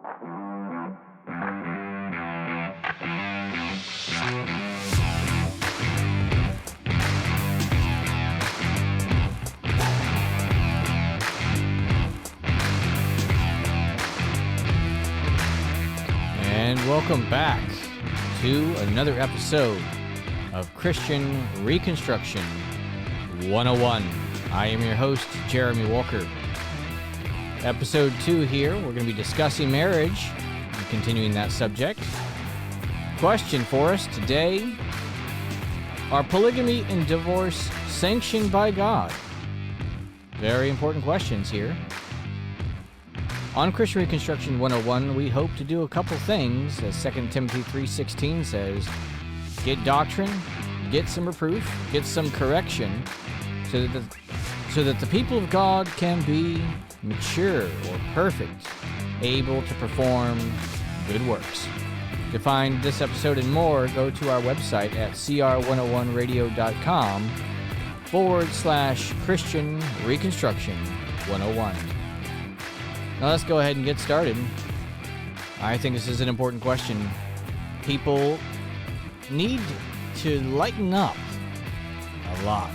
And welcome back to another episode of Christian Reconstruction 101. I am your host, Jeremy Walker. Episode 2 here, we're going to be discussing marriage and continuing that subject. Question for us today: are polygamy and divorce sanctioned by God? Very important questions here. On Christian Reconstruction 101, we hope to do a couple things, as 2 Timothy 3:16 says. Get doctrine, get some reproof, get some correction, so that the people of God can be mature or perfect, able to perform good works. To find this episode and more, go to our website at cr101radio.com/Christian Reconstruction 101. Now let's go ahead and get started. I think this is an important question. People need to lighten up a lot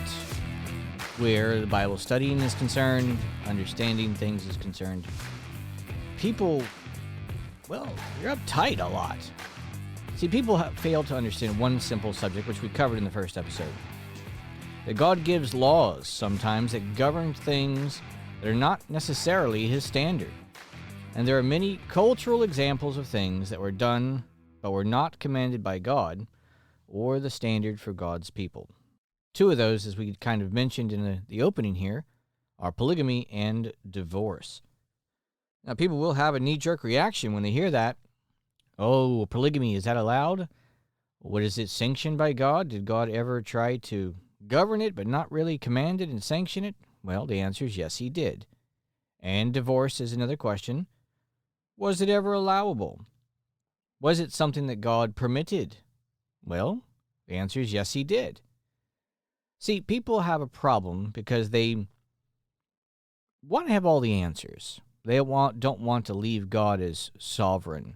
where the Bible studying is concerned, understanding things is concerned. People, well, you're uptight a lot. See, people fail to understand one simple subject, which we covered in the first episode. That God gives laws sometimes that govern things that are not necessarily His standard. And there are many cultural examples of things that were done but were not commanded by God or the standard for God's people. Two of those, as we kind of mentioned in the opening here, are polygamy and divorce. Now, people will have a knee-jerk reaction when they hear that. Oh, polygamy, is that allowed? What is it, sanctioned by God? Did God ever try to govern it but not really command it and sanction it? Well, the answer is yes, He did. And divorce is another question. Was it ever allowable? Was it something that God permitted? Well, the answer is yes, He did. See, people have a problem because they want to have all the answers. They don't want to leave God as sovereign.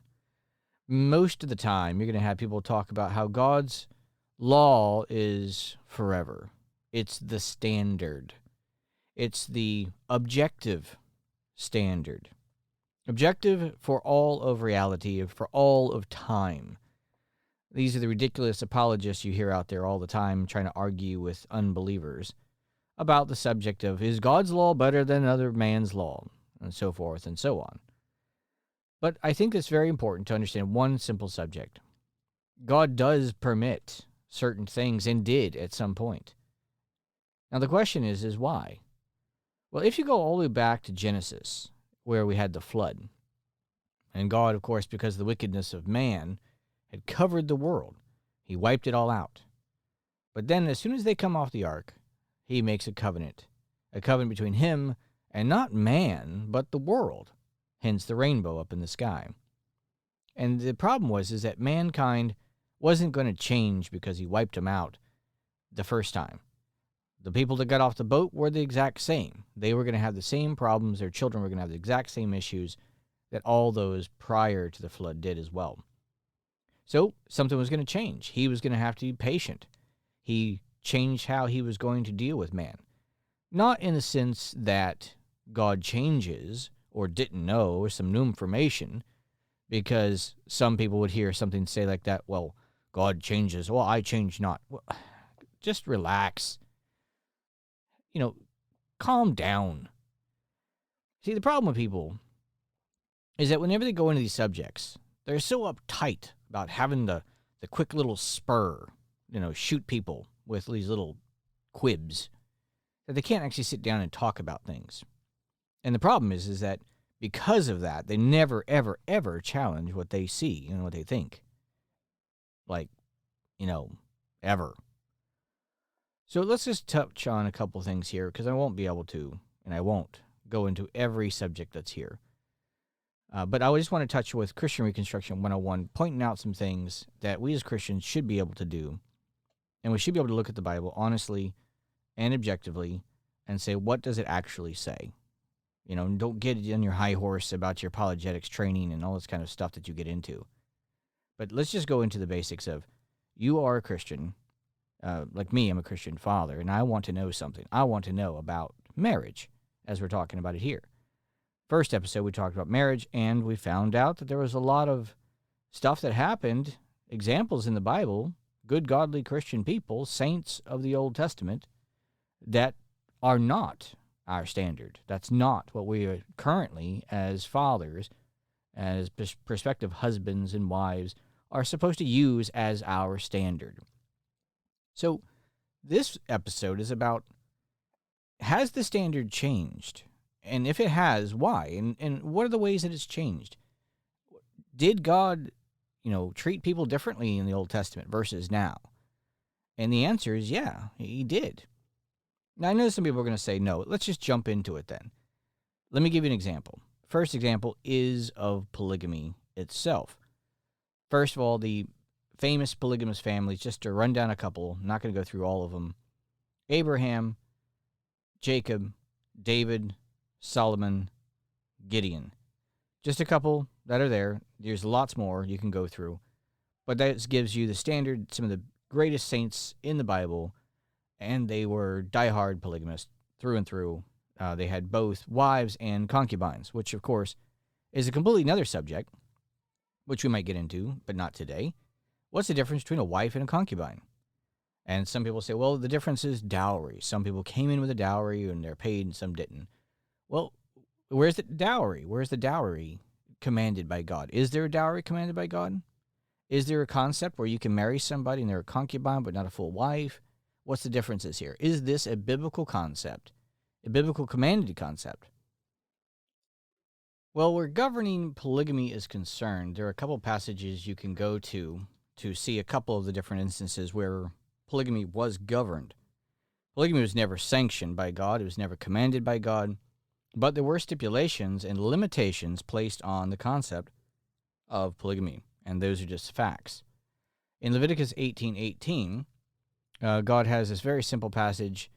Most of the time, you're going to have people talk about how God's law is forever. It's the standard. It's the objective standard. Objective for all of reality, for all of time. These are the ridiculous apologists you hear out there all the time trying to argue with unbelievers about the subject of, is God's law better than another man's law, and so forth and so on. But I think it's very important to understand one simple subject. God does permit certain things and did at some point. Now the question is why? Well, if you go all the way back to Genesis, where we had the flood, and God, of course, because of the wickedness of man, had covered the world. He wiped it all out. But then as soon as they come off the ark, He makes a covenant between Him and not man, but the world, hence the rainbow up in the sky. And the problem is that mankind wasn't going to change because He wiped them out the first time. The people that got off the boat were the exact same. They were going to have the same problems. Their children were going to have the exact same issues that all those prior to the flood did as well. So something was going to change. He was going to have to be patient. He changed how He was going to deal with man. Not in the sense that God changes or didn't know or some new information, because some people would hear something say like that, well, God changes, well, I change not. Well, just relax. Calm down. See, the problem with people is that whenever they go into these subjects, they're so uptight about having the quick little spur, shoot people with these little quibs, that they can't actually sit down and talk about things. And the problem is that because of that, they never, ever, ever challenge what they see and what they think. Ever. So let's just touch on a couple things here, because I won't be able to, and I won't go into every subject that's here. But I just want to touch with Christian Reconstruction 101, pointing out some things that we as Christians should be able to do. And we should be able to look at the Bible honestly and objectively and say, what does it actually say? And don't get on your high horse about your apologetics training and all this kind of stuff that you get into. But let's just go into the basics of, you are a Christian, like me, I'm a Christian father, and I want to know something. I want to know about marriage, as we're talking about it here. First episode, we talked about marriage, and we found out that there was a lot of stuff that happened, examples in the Bible, good, godly Christian people, saints of the Old Testament, that are not our standard. That's not what we are currently, as fathers, as prospective husbands and wives, are supposed to use as our standard. So this episode is about, has the standard changed? And if it has, why? And what are the ways that it's changed? Did God, treat people differently in the Old Testament versus now? And the answer is, yeah, he did. Now, I know some people are going to say, no, let's just jump into it then. Let me give you an example. First example is of polygamy itself. First of all, the famous polygamous families, just to run down a couple, I'm not going to go through all of them. Abraham, Jacob, David, Solomon, Gideon. Just a couple that are there. There's lots more you can go through. But that gives you the standard, some of the greatest saints in the Bible, and they were diehard polygamists through and through. They had both wives and concubines, which, of course, is a completely another subject, which we might get into, but not today. What's the difference between a wife and a concubine? And some people say, well, the difference is dowry. Some people came in with a dowry and they're paid and some didn't. Well, where's the dowry? Where's the dowry commanded by God? Is there a dowry commanded by God? Is there a concept where you can marry somebody and they're a concubine but not a full wife? What's the differences here? Is this a biblical concept? A biblical commanded concept? Well, where governing polygamy is concerned, there are a couple passages you can go to see a couple of the different instances where polygamy was governed. Polygamy was never sanctioned by God. It was never commanded by God. But there were stipulations and limitations placed on the concept of polygamy, and those are just facts. In Leviticus 18:18, God has this very simple passage,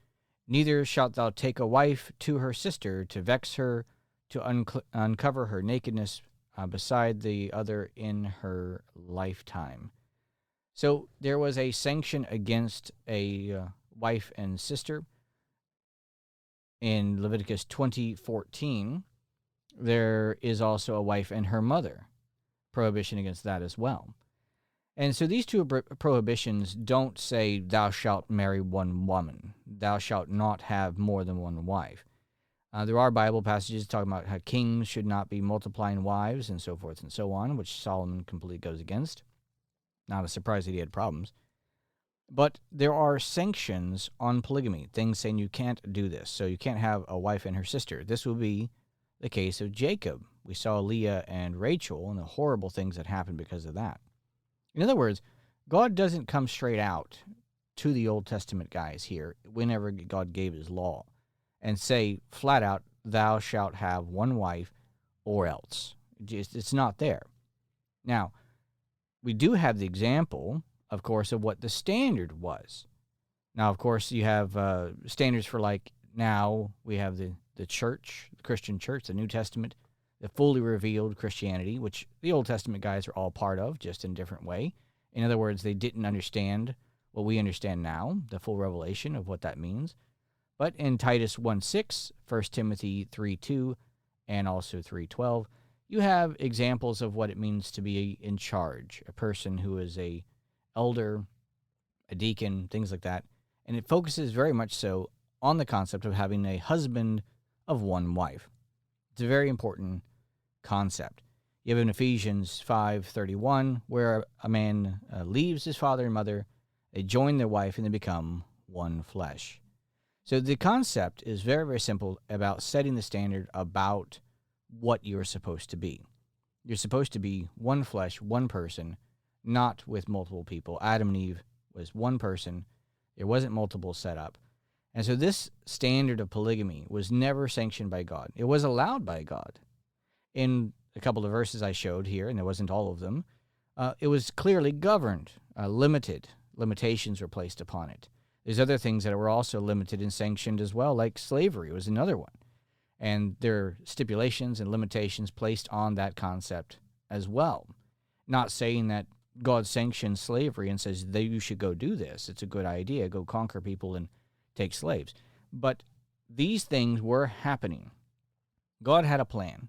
"Neither shalt thou take a wife to her sister to vex her, to uncover her nakedness beside the other in her lifetime." So there was a sanction against a wife and sister. In Leviticus 20:14, there is also a wife and her mother, prohibition against that as well. And so these two prohibitions don't say thou shalt marry one woman, thou shalt not have more than one wife. There are Bible passages talking about how kings should not be multiplying wives and so forth and so on, which Solomon completely goes against. Not a surprise that he had problems. But there are sanctions on polygamy, things saying you can't do this. So you can't have a wife and her sister. This will be the case of Jacob. We saw Leah and Rachel and the horrible things that happened because of that. In other words, God doesn't come straight out to the Old Testament guys here whenever God gave his law and say flat out, thou shalt have one wife or else. It's not there. Now, we do have the example, of course, of what the standard was. Now, of course, you have standards for, like, now we have the church, the Christian church, the New Testament, the fully revealed Christianity, which the Old Testament guys are all part of, just in a different way. In other words, they didn't understand what we understand now, the full revelation of what that means. But in Titus 1:6, 1 Timothy 3:2, and also 3:12, you have examples of what it means to be in charge, a person who is a elder, a deacon, things like that. And it focuses very much so on the concept of having a husband of one wife. It's a very important concept. You have in Ephesians 5:31, where a man leaves his father and mother, they join their wife, and they become one flesh. So the concept is very, very simple about setting the standard about what you're supposed to be. You're supposed to be one flesh, one person, not with multiple people. Adam and Eve was one person. There wasn't multiple set up. And so this standard of polygamy was never sanctioned by God. It was allowed by God. In a couple of verses I showed here, and there wasn't all of them, it was clearly governed, limitations were placed upon it. There's other things that were also limited and sanctioned as well, like slavery was another one. And there are stipulations and limitations placed on that concept as well. Not saying that God sanctions slavery and says that you should go do this. It's a good idea. Go conquer people and take slaves. But these things were happening. God had a plan.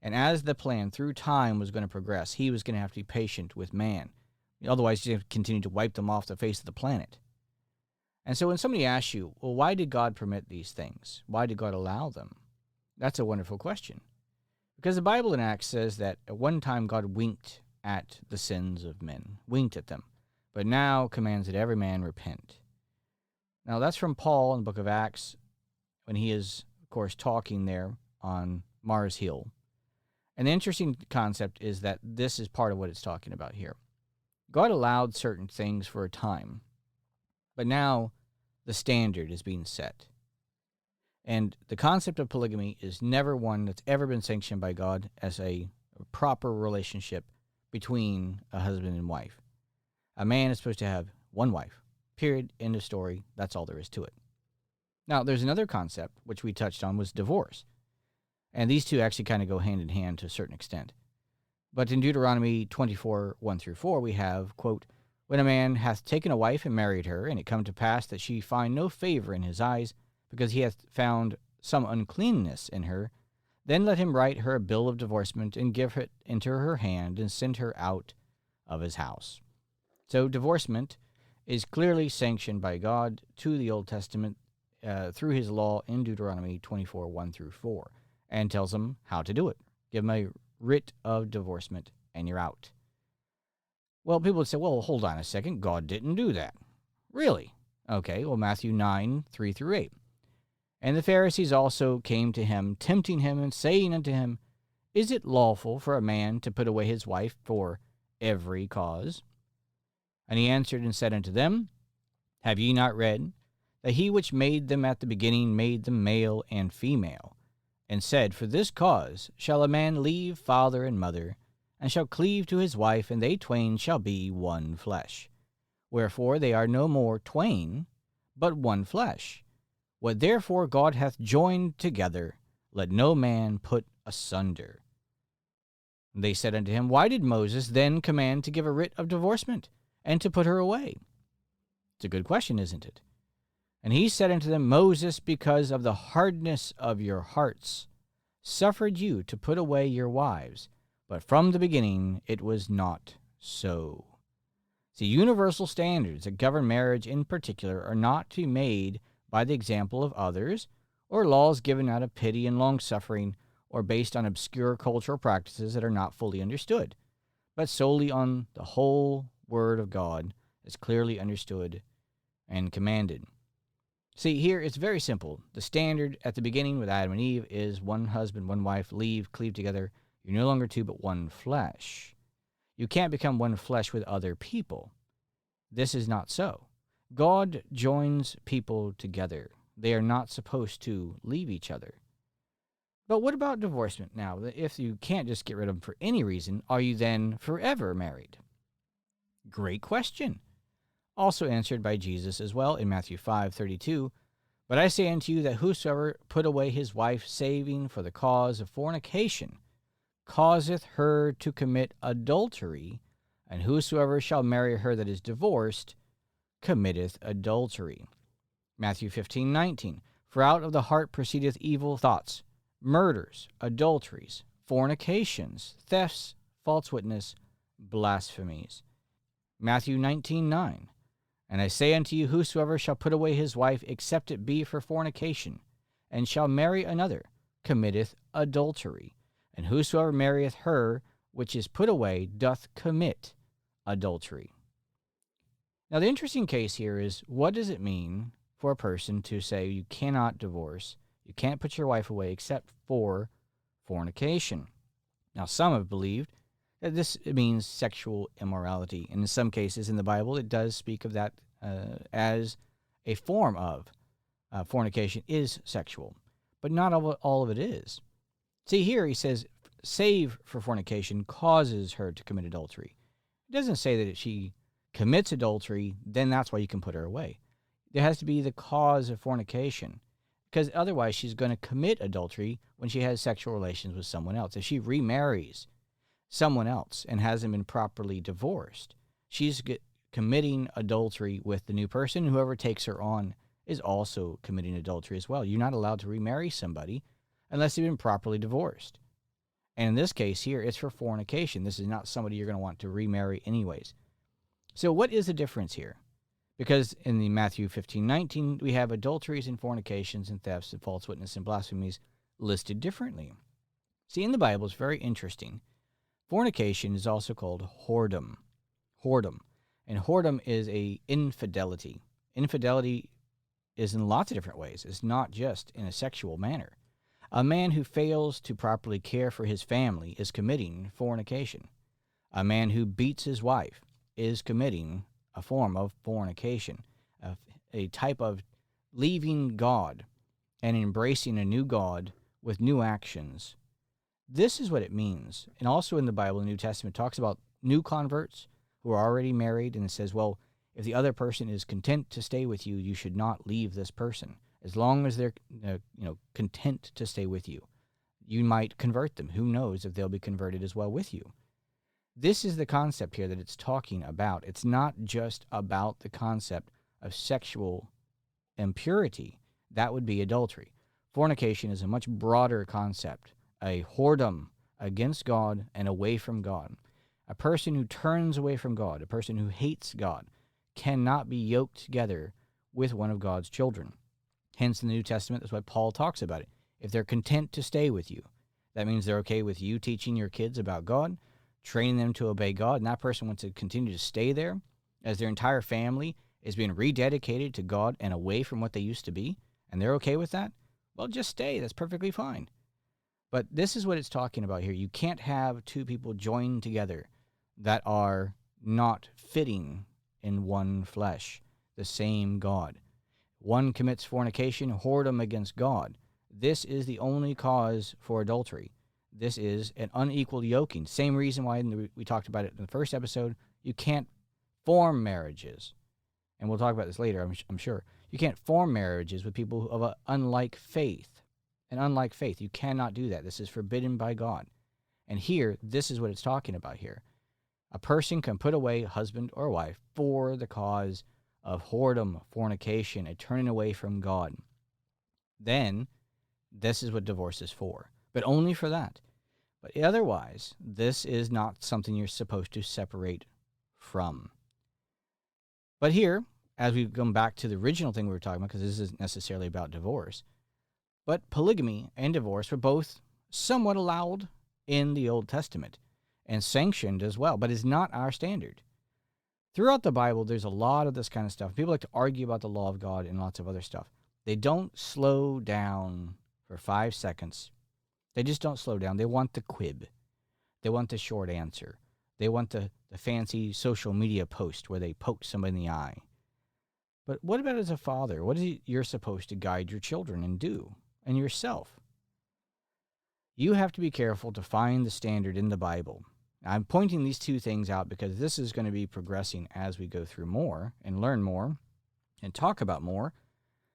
And as the plan through time was going to progress, he was going to have to be patient with man. Otherwise, he's going to continue to wipe them off the face of the planet. And so when somebody asks you, well, why did God permit these things? Why did God allow them? That's a wonderful question. Because the Bible in Acts says that at one time God winked at the sins of men, winked at them, but now commands that every man repent. Now that's from Paul in the book of Acts when he is, of course, talking there on Mars Hill. And the interesting concept is that this is part of what it's talking about here. God allowed certain things for a time, but now the standard is being set. And the concept of polygamy is never one that's ever been sanctioned by God as a proper relationship between a husband and wife. A man is supposed to have one wife, period, end of story. That's all there is to it. Now, there's another concept, which we touched on, was divorce. And these two actually kind of go hand in hand to a certain extent. But in Deuteronomy 24, 1-4, we have, quote, when a man hath taken a wife and married her, and it come to pass that she find no favor in his eyes, because he hath found some uncleanness in her, then let him write her a bill of divorcement, and give it into her hand, and send her out of his house. So divorcement is clearly sanctioned by God to the Old Testament through his law in Deuteronomy 24, 1-4, and tells them how to do it. Give them a writ of divorcement, and you're out. Well, people would say, well, hold on a second. God didn't do that. Really? Okay, well, Matthew 9, 3-8. And the Pharisees also came to him, tempting him, and saying unto him, is it lawful for a man to put away his wife for every cause? And he answered and said unto them, have ye not read that he which made them at the beginning made them male and female, and said, for this cause shall a man leave father and mother, and shall cleave to his wife, and they twain shall be one flesh. Wherefore they are no more twain, but one flesh. What therefore God hath joined together, let no man put asunder. And they said unto him, why did Moses then command to give a writ of divorcement, and to put her away? It's a good question, isn't it? And he said unto them, Moses, because of the hardness of your hearts, suffered you to put away your wives, but from the beginning it was not so. See, universal standards that govern marriage in particular are not to be made by the example of others, or laws given out of pity and long-suffering, or based on obscure cultural practices that are not fully understood, but solely on the whole Word of God as clearly understood and commanded. See, here it's very simple. The standard at the beginning with Adam and Eve is one husband, one wife, cleave together. You're no longer two, but one flesh. You can't become one flesh with other people. This is not so. God joins people together. They are not supposed to leave each other. But what about divorcement now? If you can't just get rid of them for any reason, are you then forever married? Great question. Also answered by Jesus as well in Matthew 5:32. But I say unto you that whosoever put away his wife, saving for the cause of fornication, causeth her to commit adultery, and whosoever shall marry her that is divorced, committeth adultery. Matthew 15:19. For out of the heart proceedeth evil thoughts, murders, adulteries, fornications, thefts, false witness, blasphemies. Matthew 19:9. And I say unto you, whosoever shall put away his wife, except it be for fornication, and shall marry another, committeth adultery. And whosoever marrieth her which is put away doth commit adultery. Now, the interesting case here is, what does it mean for a person to say you cannot divorce, you can't put your wife away except for fornication? Now, some have believed that this means sexual immorality. And in some cases in the Bible, it does speak of that as a form of fornication is sexual. But not all of it is. See, here he says, save for fornication causes her to commit adultery. It doesn't say that if she commits adultery, then that's why you can put her away. There has to be the cause of fornication. because otherwise she's going to commit adultery when she has sexual relations with someone else. If she remarries someone else and hasn't been properly divorced, she's committing adultery with the new person. Whoever takes her on is also committing adultery as well. You're not allowed to remarry somebody unless they've been properly divorced. And in this case here, it's for fornication. This is not somebody you're going to want to remarry anyways. So what is the difference here? Because in the Matthew 15:19, we have adulteries and fornications and thefts and false witness and blasphemies listed differently. See, in the Bible, it's very interesting. Fornication is also called whoredom. Whoredom. And whoredom is a infidelity. Infidelity is in lots of different ways. It's not just in a sexual manner. A man who fails to properly care for his family is committing fornication. A man who beats his wife is committing a form of fornication, a type of leaving God and embracing a new God with new actions. This is what it means. And also in the Bible, the New Testament talks about new converts who are already married, and it says, well, if the other person is content to stay with you, you should not leave this person. As long as they're content to stay with you, you might convert them. Who knows if they'll be converted as well with you. This is the concept here that it's talking about. It's not just about the concept of sexual impurity. That would be adultery. Fornication is a much broader concept, a whoredom against God and away from God. A person who turns away from God, a person who hates God, cannot be yoked together with one of God's children. Hence, in the New Testament, that's why Paul talks about it. If they're content to stay with you, that means they're okay with you teaching your kids about God, training them to obey God, and that person wants to continue to stay there as their entire family is being rededicated to God and away from what they used to be, and they're okay with that, well, just stay. That's perfectly fine. But this is what it's talking about here. You can't have two people joined together that are not fitting in one flesh, the same God. One commits fornication, whoredom against God. This is the only cause for adultery. This is an unequal yoking. Same reason why we talked about it in the first episode. You can't form marriages. And we'll talk about this later, I'm sure. You can't form marriages with people of an unlike faith. An unlike faith. You cannot do that. This is forbidden by God. And here, this is what it's talking about here. A person can put away husband or wife for the cause of whoredom, fornication, and turning away from God. Then, this is what divorce is for. But only for that. But otherwise, this is not something you're supposed to separate from. But here, as we come back to the original thing we were talking about, because this isn't necessarily about divorce, but polygamy and divorce were both somewhat allowed in the Old Testament and sanctioned as well, but is not our standard. Throughout the Bible, there's a lot of this kind of stuff. People like to argue about the law of God and lots of other stuff. They don't slow down for 5 seconds. They just don't slow down. They want the quib. They want the short answer. They want the fancy social media post where they poke somebody in the eye. But what about as a father? What is it you're supposed to guide your children and do, and yourself? You have to be careful to find the standard in the Bible. I'm pointing these two things out because this is going to be progressing as we go through more and learn more and talk about more.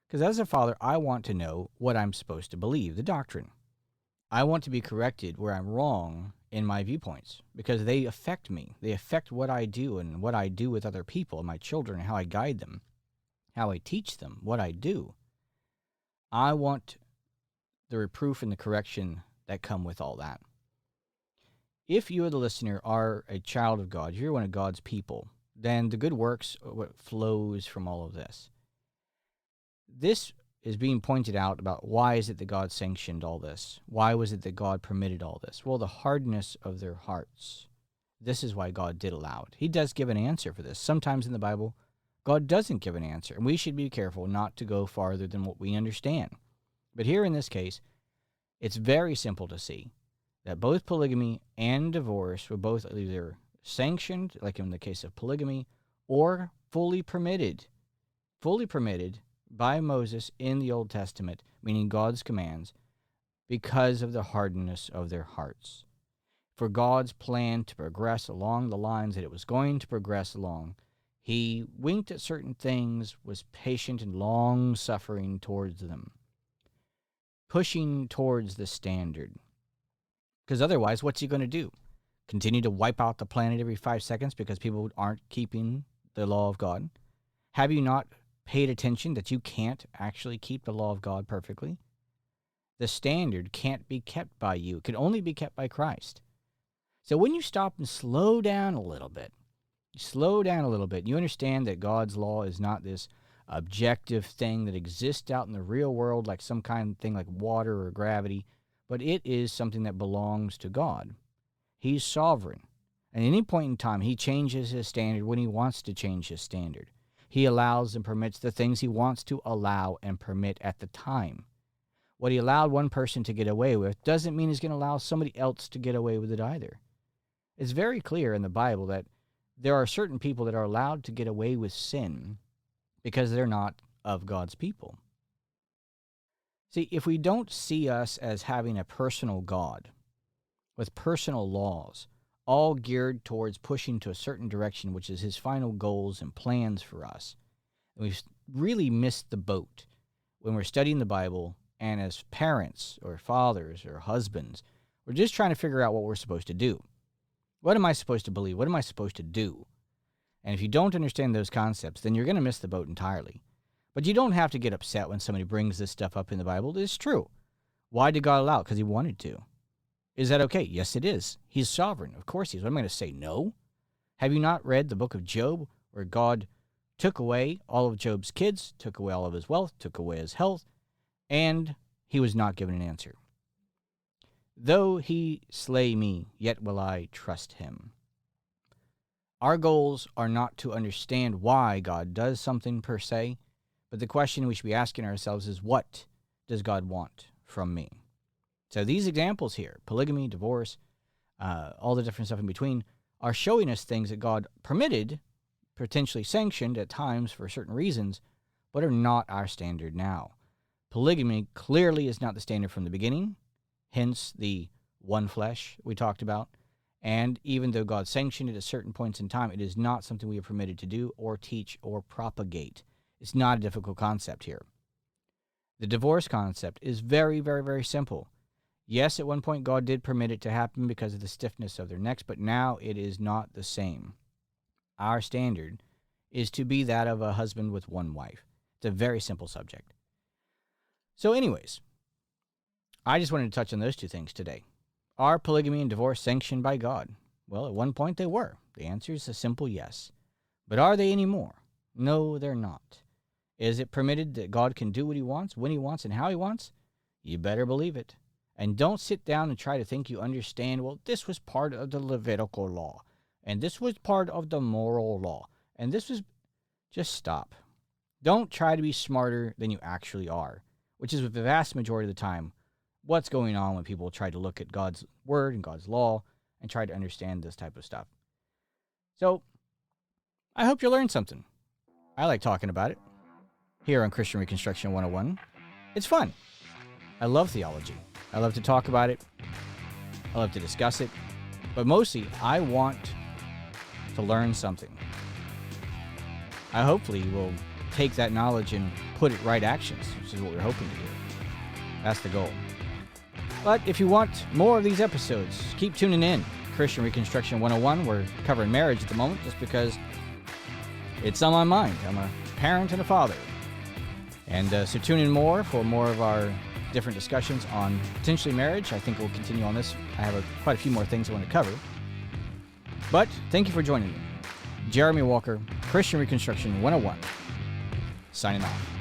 Because as a father, I want to know what I'm supposed to believe, the doctrine. I want to be corrected where I'm wrong in my viewpoints because they affect me. They affect what I do and what I do with other people, my children, how I guide them, how I teach them, what I do. I want the reproof and the correction that come with all that. If you, the listener, are a child of God, you're one of God's people, then the good works are what flows from all of this. This is being pointed out about why is it that God sanctioned all this? Why was it that God permitted all this? Well, the hardness of their hearts. This is why God did allow it. He does give an answer for this. Sometimes in the Bible, God doesn't give an answer, and we should be careful not to go farther than what we understand. But here in this case, it's very simple to see that both polygamy and divorce were both either sanctioned, like in the case of polygamy, or fully permitted by Moses in the Old Testament, meaning God's commands, because of the hardness of their hearts. For God's plan to progress along the lines that it was going to progress along, he winked at certain things, was patient and long-suffering towards them. pushing towards the standard. Because otherwise, what's he going to do? Continue to wipe out the planet every 5 seconds because people aren't keeping the law of God? Have you not paid attention that you can't actually keep the law of God perfectly? The standard can't be kept by you. It can only be kept by Christ. So when you stop and slow down a little bit, you understand that God's law is not this objective thing that exists out in the real world like some kind of thing like water or gravity, but it is something that belongs to God. He's sovereign. At any point in time, he changes his standard when he wants to change his standard. He allows and permits the things he wants to allow and permit at the time. What he allowed one person to get away with doesn't mean he's going to allow somebody else to get away with it either. It's very clear in the Bible that there are certain people that are allowed to get away with sin because they're not of God's people. See, if we don't see us as having a personal God with personal laws, all geared towards pushing to a certain direction, which is his final goals and plans for us, and we've really missed the boat when we're studying the Bible, and as parents or fathers or husbands, we're just trying to figure out what we're supposed to do. What am I supposed to believe? What am I supposed to do? And if you don't understand those concepts, then you're going to miss the boat entirely. But you don't have to get upset when somebody brings this stuff up in the Bible. It's true. Why did God allow it? Because he wanted to. Is that okay? Yes, it is. He's sovereign. Of course he is. What am I going to say? No? Have you not read the book of Job, where God took away all of Job's kids, took away all of his wealth, took away his health, and he was not given an answer? Though he slay me, yet will I trust him. Our goals are not to understand why God does something per se, but the question we should be asking ourselves is, what does God want from me? So these examples here, polygamy, divorce, all the different stuff in between, are showing us things that God permitted, potentially sanctioned at times for certain reasons, but are not our standard now. Polygamy clearly is not the standard from the beginning, hence the one flesh we talked about. And even though God sanctioned it at certain points in time, it is not something we are permitted to do or teach or propagate. It's not a difficult concept here. The divorce concept is very, very, very simple. Yes, at one point God did permit it to happen because of the stiffness of their necks, but now it is not the same. Our standard is to be that of a husband with one wife. It's a very simple subject. So anyways, I just wanted to touch on those two things today. Are polygamy and divorce sanctioned by God? Well, at one point they were. The answer is a simple yes. But are they anymore? No, they're not. Is it permitted that God can do what he wants, when he wants, and how he wants? You better believe it. And don't sit down and try to think you understand, well, this was part of the Levitical law, and this was part of the moral law, and this was... Just stop. Don't try to be smarter than you actually are, which is the vast majority of the time what's going on when people try to look at God's word and God's law and try to understand this type of stuff. So, I hope you learned something. I like talking about it here on Christian Reconstruction 101. It's fun. I love theology. I love to talk about it. I love to discuss it. But mostly, I want to learn something. I hopefully will take that knowledge and put it right actions, which is what we're hoping to do. That's the goal. But if you want more of these episodes, keep tuning in. Christian Reconstruction 101, we're covering marriage at the moment just because it's on my mind. I'm a parent and a father. And so tune in more for more of our different discussions on potentially marriage. I think we'll continue on this. I have quite a few more things I want to cover. But thank you for joining me. Jeremy Walker, Christian Reconstruction 101, signing off.